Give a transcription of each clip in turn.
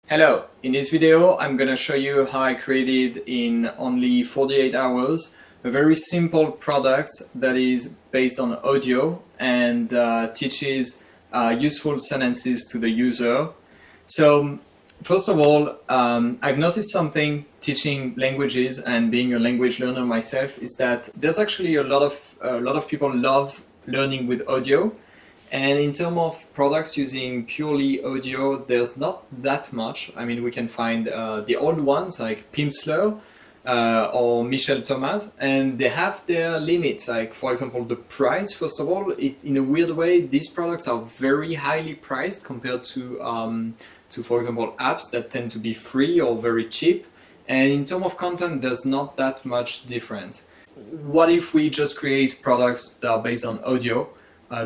Hello, in this video I'm gonna show you how I created in only 48 hours a very simple product that is based on audio and teaches useful sentences to the user. So first of all, I've noticed something teaching languages and being a language learner myself is that there's actually a lot of people love learning with audio. And in terms of products using purely audio, there's not that much. I mean, we can find the old ones like Pimsleur or Michel Thomas, and they have their limits. Like, for example, the price, first of all, in a weird way, these products are very highly priced compared to, for example, apps that tend to be free or very cheap. And in terms of content, there's not that much difference. What if we just create products that are based on audio?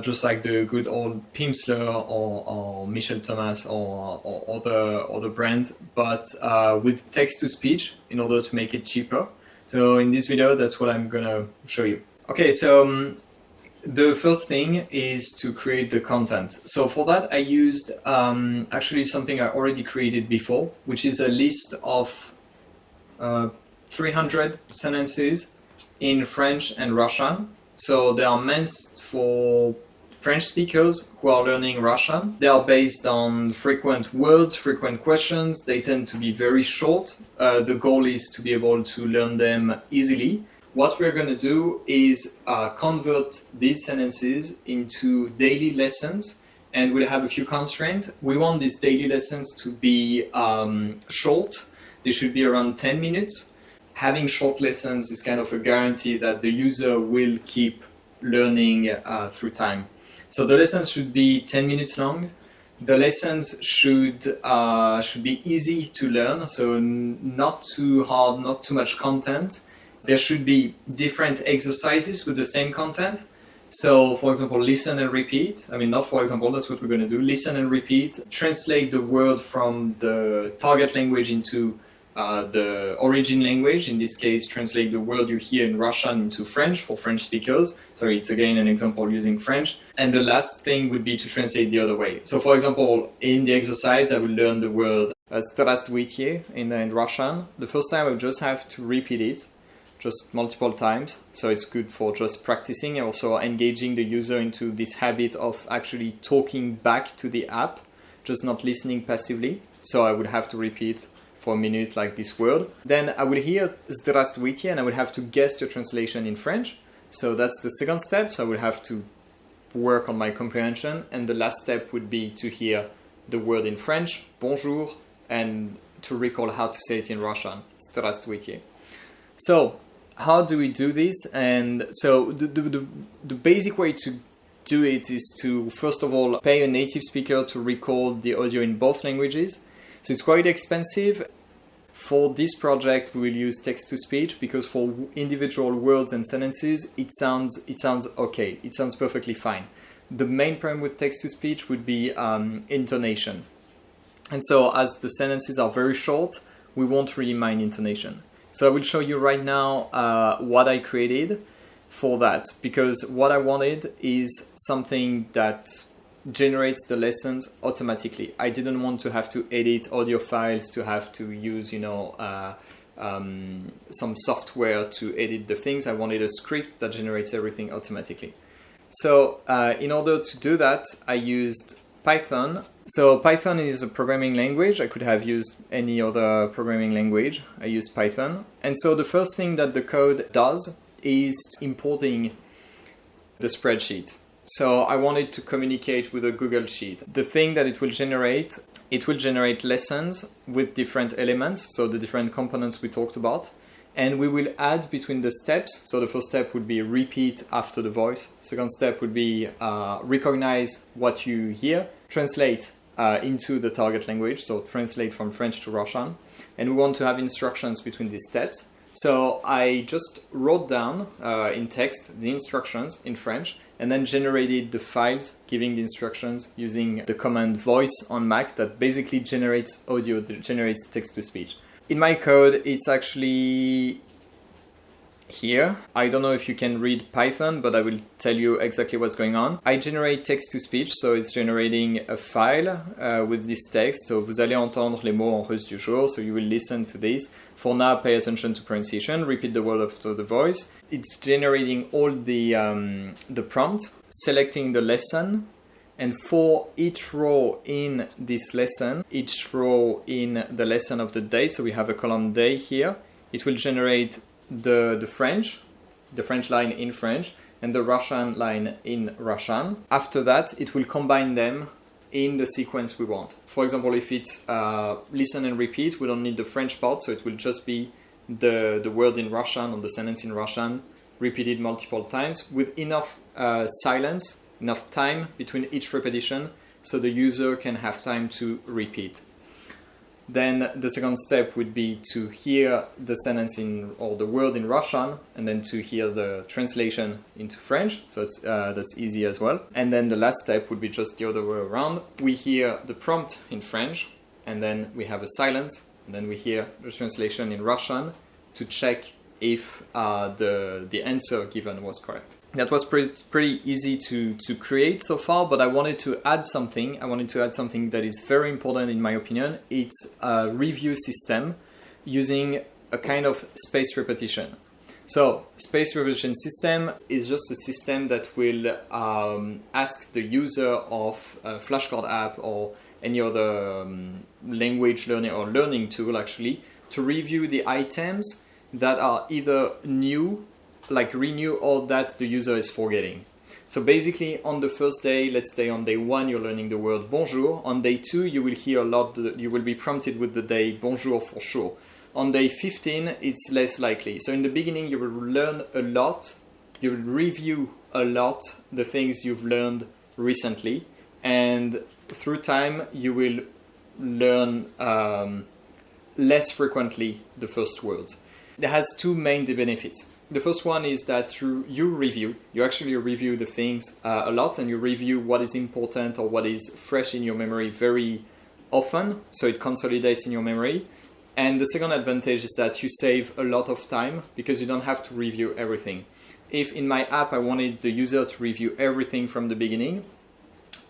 Just like the good old Pimsleur or Michel Thomas or other brands, but with text-to-speech in order to make it cheaper. So in this video, that's what I'm gonna show you. Okay, so the first thing is to create the content. So for that, I used actually something I already created before, which is a list of 300 sentences in French and Russian. So they are meant for French speakers who are learning Russian. They are based on frequent words, frequent questions. They tend to be very short. The goal is to be able to learn them easily. What we're going to do is convert these sentences into daily lessons, and we'll have a few constraints. We want these daily lessons to be short. They should be around 10 minutes. Having short lessons is kind of a guarantee that the user will keep learning through time. So the lessons should be 10 minutes long. The lessons should be easy to learn, so not too hard, not too much content. There should be different exercises with the same content. So for example, listen and repeat. I mean, not for example, that's what we're going to do. Listen and repeat. Translate the word from the target language into the origin language. In this case, translate the word you hear in Russian into French for French speakers. So it's again an example using French. And the last thing would be to translate the other way. So for example, in the exercise, I will learn the word "здравствуйте" in Russian. The first time I just have to repeat it just multiple times. So it's good for just practicing and also engaging the user into this habit of actually talking back to the app, just not listening passively. So I would have to repeat for a minute like this word. Then I will hear "здравствуйте" and I will have to guess the translation in French. So that's the second step. So I will have to work on my comprehension. And the last step would be to hear the word in French, bonjour, and to recall how to say it in Russian, "здравствуйте." So how do we do this? And so the basic way to do it is to, first of all, pay a native speaker to record the audio in both languages. So it's quite expensive. For this project, we will use text-to-speech because for individual words and sentences, it sounds okay. It sounds perfectly fine. The main problem with text-to-speech would be intonation. And so as the sentences are very short, we won't really mind intonation. So I will show you right now what I created for that, because what I wanted is something that generates the lessons automatically. I didn't want to have to edit audio files, to have to use, some software to edit the things. I wanted a script that generates everything automatically. So in order to do that, I used Python. So Python is a programming language. I could have used any other programming language. I used Python. And so the first thing that the code does is importing the spreadsheet. So I wanted to communicate with a Google Sheet. The thing that it will generate lessons with different elements, so the different components we talked about. And we will add between the steps. So the first step would be repeat after the voice. Second step would be recognize what you hear, translate into the target language, so translate from French to Russian. And we want to have instructions between these steps. So I just wrote down in text the instructions in French, and then generated the files giving the instructions using the command voice on Mac that basically generates audio, generates text-to-speech. In my code, it's here. I don't know if you can read Python, but I will tell you exactly what's going on. I generate text-to-speech, so it's generating a file with this text. So vous allez entendre les mots en russe du jour, so you will listen to this. For now, pay attention to pronunciation, repeat the word after the voice. It's generating all the prompt, selecting the lesson, and for each row in this lesson, each row in the lesson of the day, so we have a column day here, it will generate the French line in French, and the Russian line in Russian. After that, it will combine them in the sequence we want. For example, if it's listen and repeat, we don't need the French part, so it will just be the word in Russian or the sentence in Russian repeated multiple times with enough silence, enough time between each repetition so the user can have time to repeat. Then the second step would be to hear the sentence or the word in Russian, and then to hear the translation into French. So that's easy as well. And then the last step would be just the other way around. We hear the prompt in French, and then we have a silence, and then we hear the translation in Russian to check if the answer given was correct. That was pretty easy to create so far, but I wanted to add something. I wanted to add something that is very important in my opinion. It's a review system using a kind of spaced repetition. So spaced repetition system is just a system that will ask the user of a flashcard app or any other language learning or learning tool actually to review the items that are either new, like renew, or that the user is forgetting. So basically on the first day, let's say on day 1 you're learning the word bonjour. On day 2 you will hear a lot, you will be prompted with the day bonjour for sure. On day 15 it's less likely. So in the beginning you will learn a lot, you will review a lot the things you've learned recently, and through time you will learn less frequently the first words. It has two main benefits. The first one is that you actually review the things a lot, and you review what is important or what is fresh in your memory very often, so it consolidates in your memory. And the second advantage is that you save a lot of time because you don't have to review everything. If in my app I wanted the user to review everything from the beginning,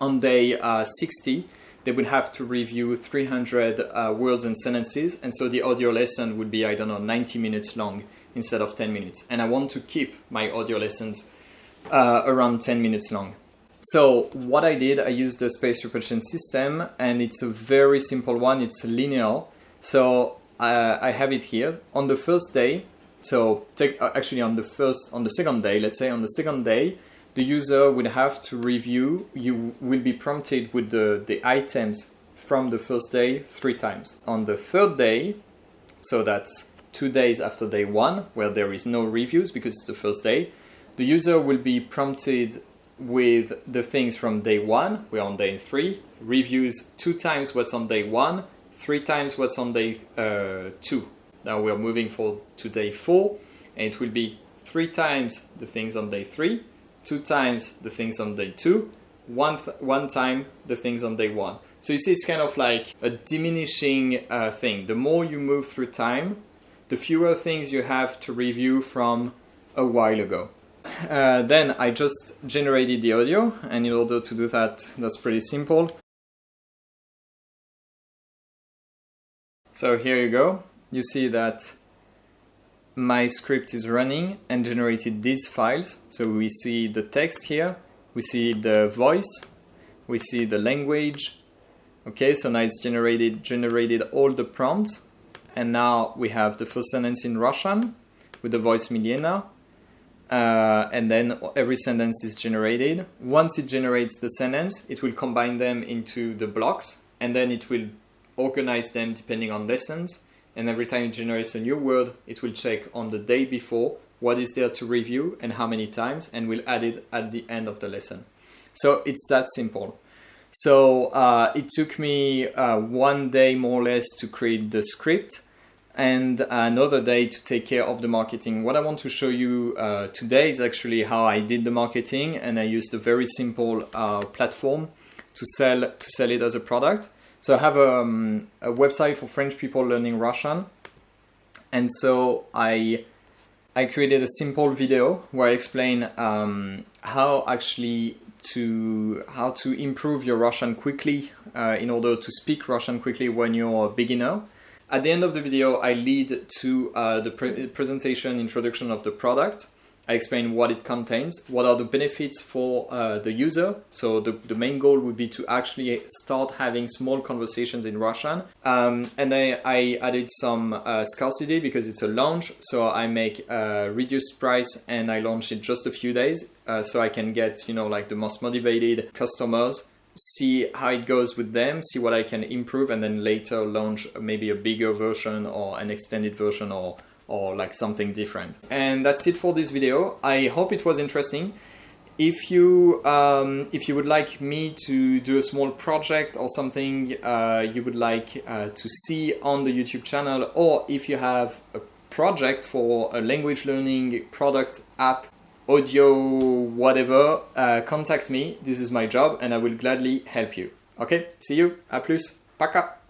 on day 60 they would have to review 300 words and sentences, and so the audio lesson would be, 90 minutes long instead of 10 minutes. And I want to keep my audio lessons around 10 minutes long. So what I did, I used the spaced repetition system, and it's a very simple one. It's linear. So I have it here. On the first day, so on the second day, let's say on the second day, the user will have to review, you will be prompted with the items from the first day 3 times. On the third day, so that's 2 days after day 1, where there is no reviews because it's the first day, the user will be prompted with the things from day 1, we're on day 3, reviews 2 times what's on day 1, 3 times what's on day 2. Now we're moving to day 4, and it will be 3 times the things on day 3, 2 times the things on day 2, one time the things on day 1. So you see, it's kind of like a diminishing thing. The more you move through time, the fewer things you have to review from a while ago. Then I just generated the audio, and in order to do that, that's pretty simple. So here you go. You see that my script is running and generated these files. So we see the text here, we see the voice, we see the language. Okay, so now it's generated all the prompts, and now we have the first sentence in Russian with the voice Milena, and then every sentence is generated. Once it generates the sentence, it will combine them into the blocks, and then it will organize them depending on lessons. And every time it generates a new word, it will check on the day before what is there to review and how many times, and will add it at the end of the lesson. So it's that simple. So it took me 1 day more or less to create the script, and another day to take care of the marketing. What I want to show you today is actually how I did the marketing, and I used a very simple platform to sell it as a product. So I have a website for French people learning Russian, and so I I created a simple video where I explain how to improve your Russian quickly in order to speak Russian quickly when you're a beginner. At the end of the video, I lead to the presentation introduction of the product. I explain what it contains, what are the benefits for the user. So the main goal would be to actually start having small conversations in Russian. And then I added some scarcity because it's a launch. So I make a reduced price and I launch it just a few days. So I can get, like the most motivated customers, see how it goes with them, see what I can improve, and then later launch maybe a bigger version or an extended version or like something different. And that's it for this video. I hope it was interesting. If you would like me to do a small project or something you would like to see on the YouTube channel, or if you have a project for a language learning product, app, audio, whatever, contact me. This is my job and I will gladly help you. Okay, see you. À plus. Пока.